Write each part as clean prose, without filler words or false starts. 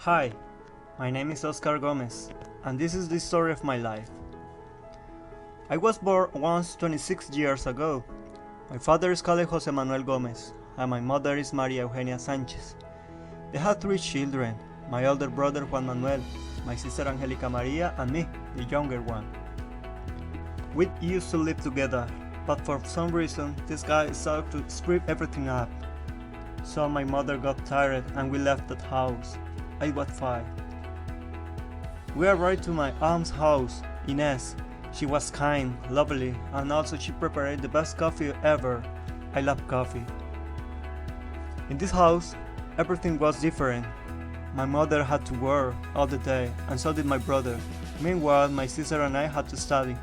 Hi, my name is Oscar Gomez, and this is the story of my life. I was born once 26 years ago. My father is called Jose Manuel Gomez, and my mother is Maria Eugenia Sanchez. They had three children, my older brother Juan Manuel, my sister Angelica Maria, and me, the younger one. We used to live together, but for some reason this guy started to screw everything up. So my mother got tired and we left that house. I was 5. We arrived to my aunt's house, Ines. She was kind, lovely, and also she prepared the best coffee ever. I love coffee. In this house, everything was different. My mother had to work all the day, and so did my brother. Meanwhile, my sister and I had to study.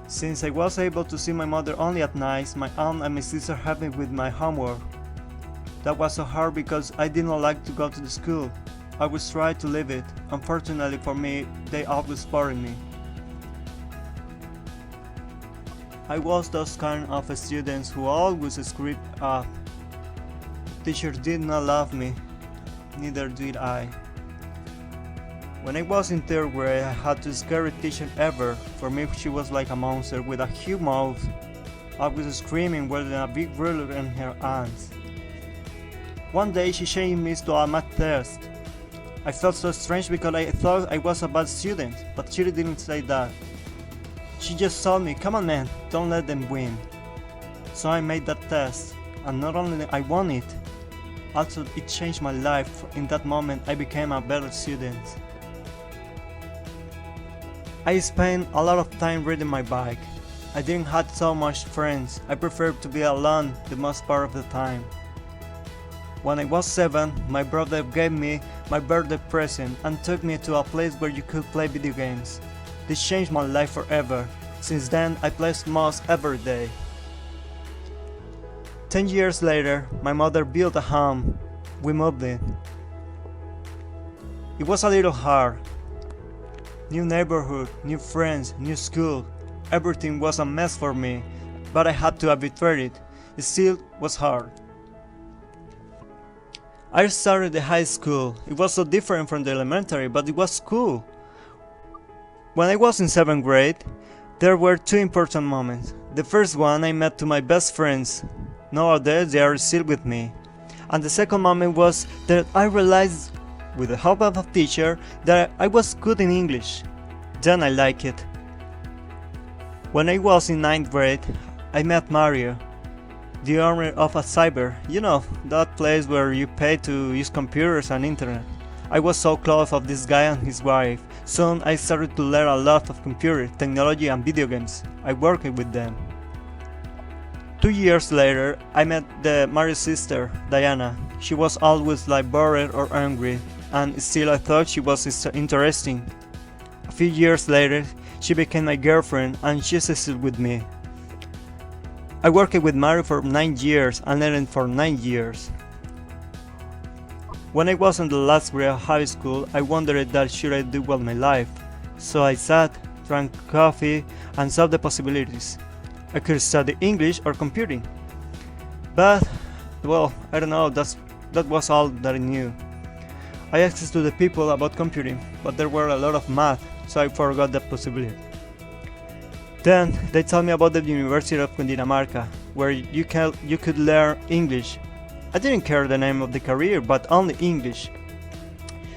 Since I was able to see my mother only at night, my aunt and my sister helped me with my homework. That was so hard because I did not like to go to the school. I always tried to leave it. Unfortunately for me, they always bored me. I was those kind of students who always screwed up. Teachers did not love me, neither did I. When I was in 3rd grade, I had the scariest teacher ever. For me, she was like a monster with a huge mouth, always screaming, wearing a big ruler in her hands. One day, she changed me to a math test. I felt so strange because I thought I was a bad student, but she didn't say that. She just told me, "Come on man, don't let them win." So I made that test, and not only I won it, also it changed my life. In that moment, I became a better student. I spent a lot of time riding my bike. I didn't have so much friends. I preferred to be alone the most part of the time. When I was 7, my brother gave me my birthday present and took me to a place where you could play video games. This changed my life forever. Since then, I play most every day. 10 years later, my mother built a home. We moved in. It was a little hard. New neighborhood, new friends, new school. Everything was a mess for me, but I had to habituate it. It still was hard. I started the high school. It was so different from the elementary, but it was cool. When I was in 7th grade, there were 2 important moments. The first one, I met 2 my best friends. Nowadays, they are still with me. And the second moment was that I realized, with the help of a teacher, that I was good in English. Then I liked it. When I was in 9th grade, I met Mario, the owner of a cyber, that place where you pay to use computers and internet. I was so close of this guy and his wife. Soon I started to learn a lot of computer, technology and video games. I worked with them. 2 years later, I met Mario's sister, Diana. She was always like bored or angry, and still I thought she was interesting. A few years later, she became my girlfriend and she stayed with me. I worked with Mario for 9 years and learned for 9 years. When I was in the last grade of high school, I wondered that should I do well my life. So I sat, drank coffee, and saw the possibilities. I could study English or computing. But, well, I don't know, that was all that I knew. I asked to the people about computing, but there were a lot of math, so I forgot that possibility. Then they told me about the University of Cundinamarca, where you could learn English. I didn't care the name of the career, but only English.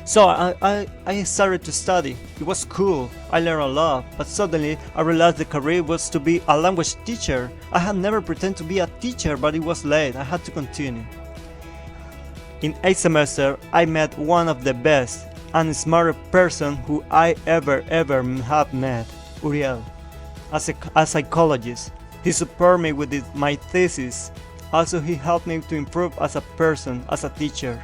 So I started to study. It was cool. I learned a lot, but suddenly I realized the career was to be a language teacher. I had never pretended to be a teacher, but it was late. I had to continue. In 8th semester, I met one of the best and smartest person who I ever have met, Uriel. As a psychologist, he supported me with my thesis. Also, he helped me to improve as a person, as a teacher.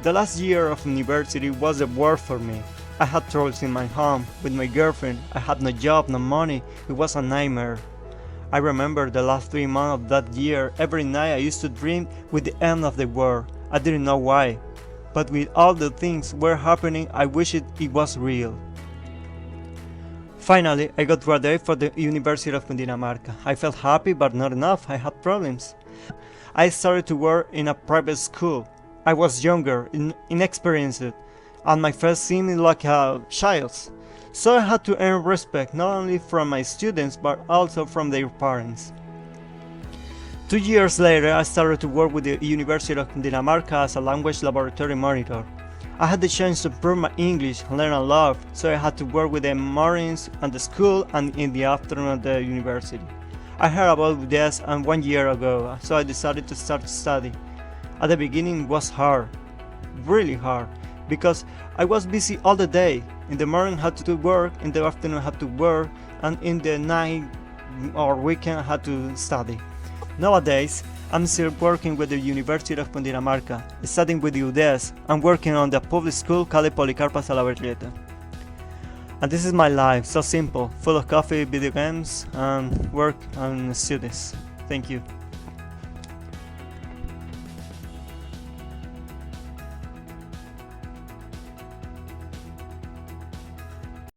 The last year of university was the worst for me. I had troubles in my home, with my girlfriend. I had no job, no money. It was a nightmare. I remember the last 3 months of that year. Every night I used to dream with the end of the world. I didn't know why. But with all the things were happening, I wished it was real. Finally, I got graduated for the University of Cundinamarca. I felt happy, but not enough. I had problems. I started to work in a private school. I was younger, inexperienced, and my first seemed like a child's. So I had to earn respect not only from my students but also from their parents. 2 years later, I started to work with the University of Dinamarca as a language laboratory monitor. I had the chance to improve my English, learn a lot, so I had to work with the mornings at the school and in the afternoon at the university. I heard about this 1 year ago, so I decided to start to study. At the beginning it was hard, really hard, because I was busy all the day. In the morning I had to work, in the afternoon I had to work, and in the night or weekend I had to study. Nowadays, I'm still working with the University of Dinamarca, studying with the UDES, and working on the public school called Policarpas a la Berrieta. And this is my life, so simple, full of coffee, video games, and work and studies. Thank you.